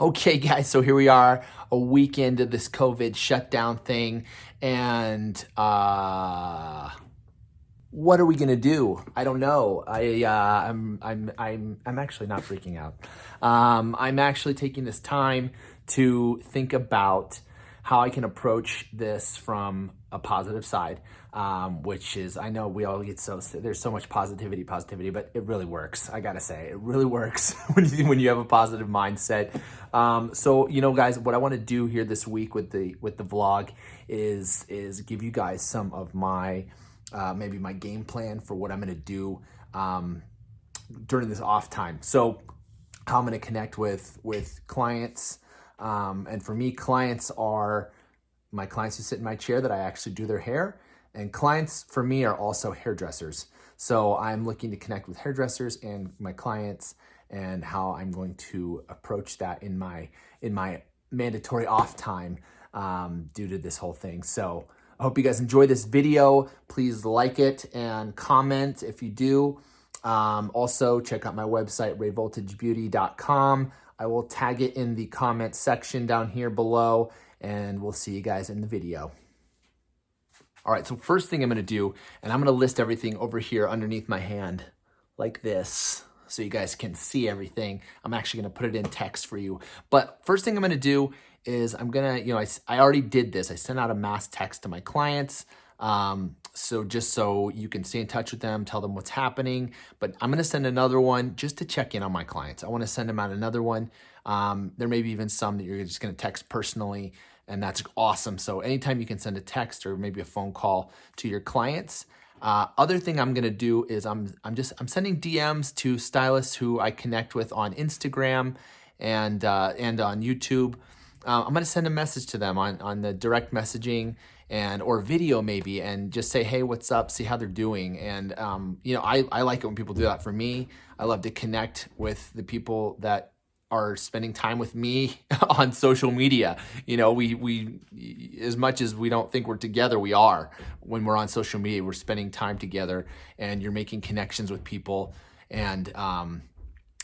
Okay, guys, so here we are, a week into this COVID shutdown thing, and what are we gonna do? I don't know. I'm actually not freaking out. I'm actually taking this time to think about how I can approach this from a positive side, which is, I know we all get there's so much positivity, but it really works. I gotta say, it really works when you have a positive mindset. So, guys, what I want to do here this week with the vlog is give you guys some of my maybe my game plan for what I'm going to do during this off time. So how I'm going to connect with clients. And for me, clients are my clients who sit in my chair that I actually do their hair. And clients for me are also hairdressers. So I'm looking to connect with hairdressers and my clients, and how I'm going to approach that in my mandatory off time due to this whole thing. So I hope you guys enjoy this video. Please like it and comment if you do. Also, check out my website, rayvoltagebeauty.com. I will tag it in the comment section down here below, and we'll see you guys in the video. All right, so first thing I'm gonna do, and I'm gonna list everything over here underneath my hand like this, so you guys can see everything. I'm actually gonna put it in text for you. But first thing I'm gonna do is I'm gonna, I already did this. I sent out a mass text to my clients. So just so you can stay in touch with them, tell them what's happening. But I'm gonna send another one just to check in on my clients. I wanna send them out another one. There may be even some that you're just gonna text personally, and that's awesome. So anytime you can send a text or maybe a phone call to your clients. Other thing I'm gonna do is I'm sending DMs to stylists who I connect with on Instagram and on YouTube. I'm gonna send a message to them on the direct messaging or video maybe, and just say, hey, what's up? See how they're doing. And I like it when people do that for me. I love to connect with the people that are spending time with me on social media. We as much as we don't think we're together, we are. When we're on social media, we're spending time together, and you're making connections with people. And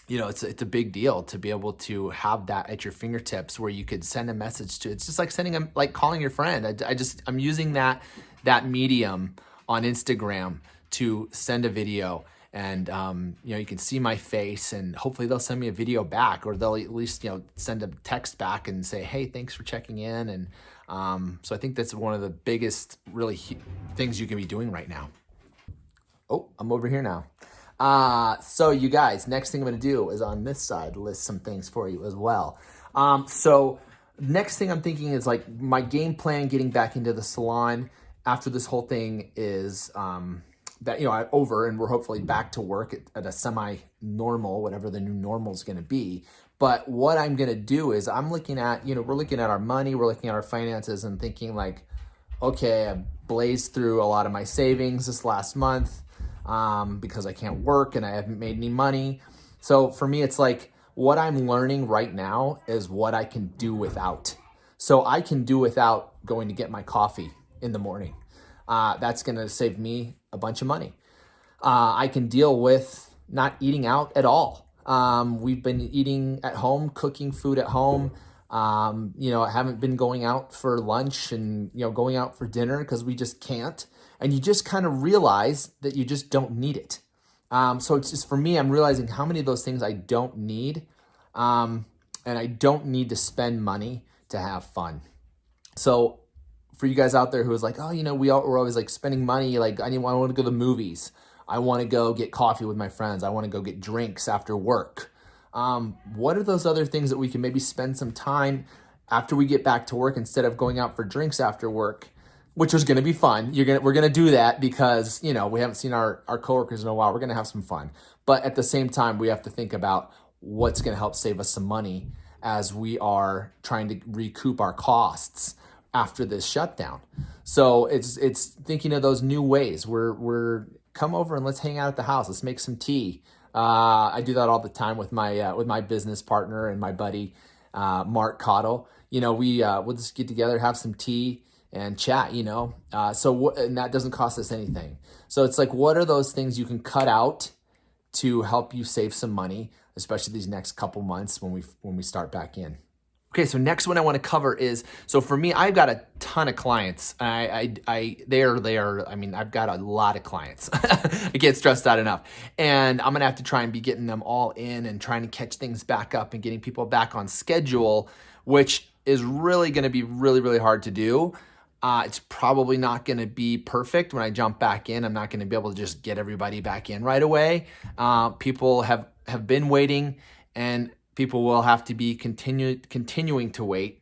it's a big deal to be able to have that at your fingertips, where you could send a message to. It's just like calling your friend. I'm using that medium on Instagram to send a video. And, you can see my face, and hopefully they'll send me a video back, or they'll at least, send a text back and say, hey, thanks for checking in. And so I think that's one of the biggest things you can be doing right now. Oh, I'm over here now. So you guys, next thing I'm going to do is on this side, list some things for you as well. So next thing I'm thinking is like my game plan getting back into the salon after this whole thing is, that, over, and we're hopefully back to work at a semi-normal, whatever the new normal is going to be. But what I'm going to do is I'm looking at, we're looking at our money, we're looking at our finances, and thinking like, okay, I blazed through a lot of my savings this last month because I can't work and I haven't made any money. So for me, it's like what I'm learning right now is what I can do without. So I can do without going to get my coffee in the morning. That's going to save me a bunch of money. I can deal with not eating out at all. We've been eating at home, cooking food at home. I haven't been going out for lunch and, going out for dinner because we just can't. And you just kind of realize that you just don't need it. So it's just, for me, I'm realizing how many of those things I don't need. And I don't need to spend money to have fun. So for you guys out there who is like, oh, we're always like spending money. Like I want to go to the movies. I want to go get coffee with my friends. I want to go get drinks after work. What are those other things that we can maybe spend some time after we get back to work, instead of going out for drinks after work, which was going to be fun. We're going to do that because, we haven't seen our coworkers in a while. We're going to have some fun. But at the same time, we have to think about what's going to help save us some money as we are trying to recoup our costs after this shutdown. So it's thinking of those new ways. We're come over and let's hang out at the house. Let's make some tea. I do that all the time with my business partner and my buddy, Mark Cottle. We'll just get together, have some tea and chat, and that doesn't cost us anything. So it's like, what are those things you can cut out to help you save some money, especially these next couple months when we start back in? Okay, so next one I want to cover is, so for me, I've got a ton of clients. I mean, I've got a lot of clients. I can't stress that enough. And I'm going to have to try and be getting them all in and trying to catch things back up and getting people back on schedule, which is really going to be really, really hard to do. It's probably not going to be perfect when I jump back in. I'm not going to be able to just get everybody back in right away. People have been waiting, and people will have to be continuing to wait.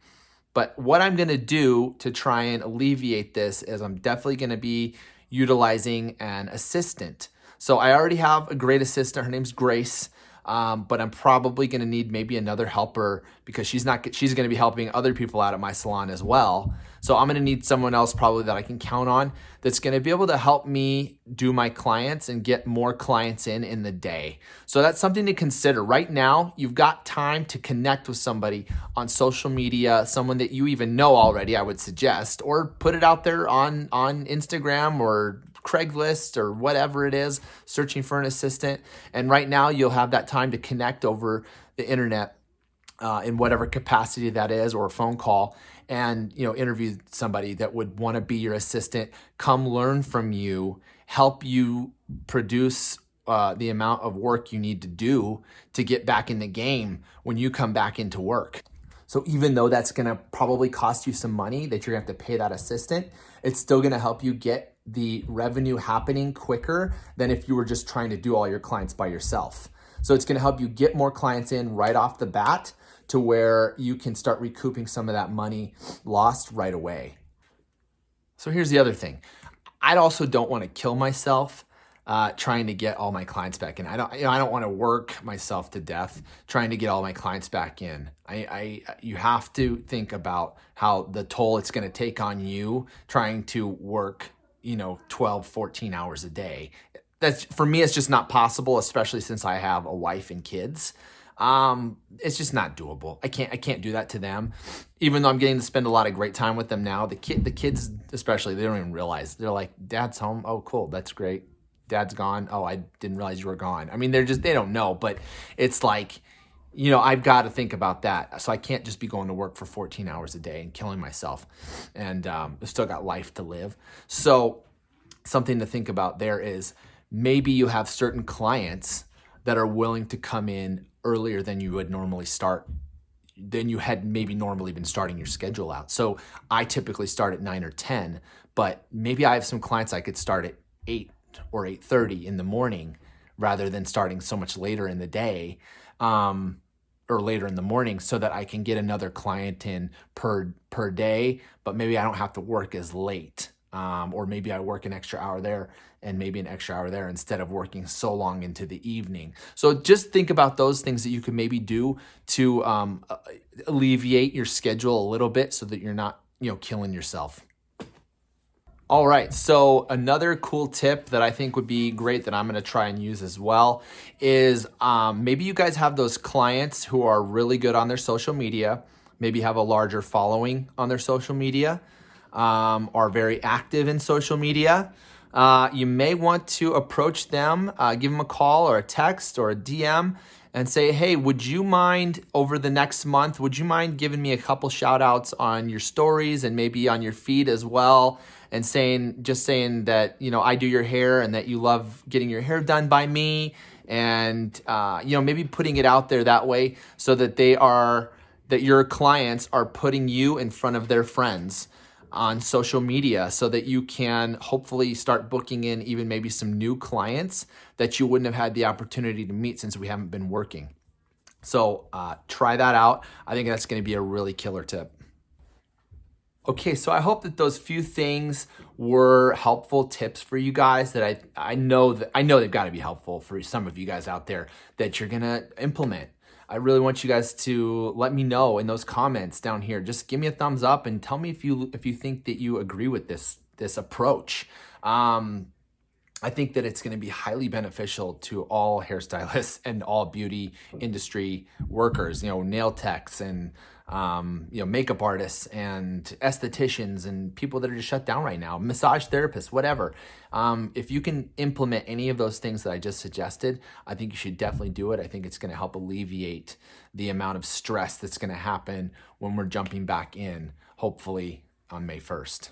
But what I'm going to do to try and alleviate this is I'm definitely going to be utilizing an assistant. So I already have a great assistant. Her name's Grace. But I'm probably going to need maybe another helper because she's going to be helping other people out at my salon as well. So I'm going to need someone else probably that I can count on that's going to be able to help me do my clients and get more clients in the day. So that's something to consider. Right now, you've got time to connect with somebody on social media, someone that you even know already, I would suggest, or put it out there on Instagram or Craigslist or whatever it is, searching for an assistant. And right now you'll have that time to connect over the internet in whatever capacity that is, or a phone call, and interview somebody that would want to be your assistant, come learn from you, help you produce the amount of work you need to do to get back in the game when you come back into work. So even though that's going to probably cost you some money that you're going to have to pay that assistant, it's still going to help you get the revenue happening quicker than if you were just trying to do all your clients by yourself. So it's going to help you get more clients in right off the bat to where you can start recouping some of that money lost right away. So here's the other thing. I also don't want to kill myself trying to get all my clients back in. I don't want to work myself to death trying to get all my clients back in. You have to think about how the toll it's going to take on you trying to work 12, 14 hours a day. That's, for me, it's just not possible, especially since I have a wife and kids. It's just not doable. I can't do that to them, even though I'm getting to spend a lot of great time with them now. The kids especially, they don't even realize. They're like, "Dad's home. Oh, cool. That's great. Dad's gone. Oh, I didn't realize you were gone." I mean, they don't know, but it's like, I've got to think about that. So I can't just be going to work for 14 hours a day and killing myself, and I've still got life to live. So something to think about there is maybe you have certain clients that are willing to come in earlier than you would normally start, than you had maybe normally been starting your schedule out. So I typically start at 9 or 10, but maybe I have some clients I could start at 8 or 8:30 in the morning rather than starting so much later in the day, or later in the morning, so that I can get another client in per day, but maybe I don't have to work as late. Or maybe I work an extra hour there and maybe an extra hour there instead of working so long into the evening. So just think about those things that you could maybe do to alleviate your schedule a little bit so that you're not, killing yourself. All right, so another cool tip that I think would be great that I'm going to try and use as well is maybe you guys have those clients who are really good on their social media, maybe have a larger following on their social media, are very active in social media. You may want to approach them, give them a call or a text or a DM and say, "Hey, would you mind over the next month, would you mind giving me a couple shout outs on your stories and maybe on your feed as well?" And saying that, I do your hair and that you love getting your hair done by me. And, maybe putting it out there that way so that that your clients are putting you in front of their friends on social media so that you can hopefully start booking in even maybe some new clients that you wouldn't have had the opportunity to meet since we haven't been working. So try that out. I think that's going to be a really killer tip. Okay, so I hope that those few things were helpful tips for you guys that I know they've got to be helpful for some of you guys out there that you're going to implement. I really want you guys to let me know in those comments down here. Just give me a thumbs up and tell me if you think that you agree with this approach. I think that it's going to be highly beneficial to all hairstylists and all beauty industry workers, nail techs and, makeup artists and estheticians and people that are just shut down right now, massage therapists, whatever. If you can implement any of those things that I just suggested, I think you should definitely do it. I think it's going to help alleviate the amount of stress that's going to happen when we're jumping back in, hopefully on May 1st.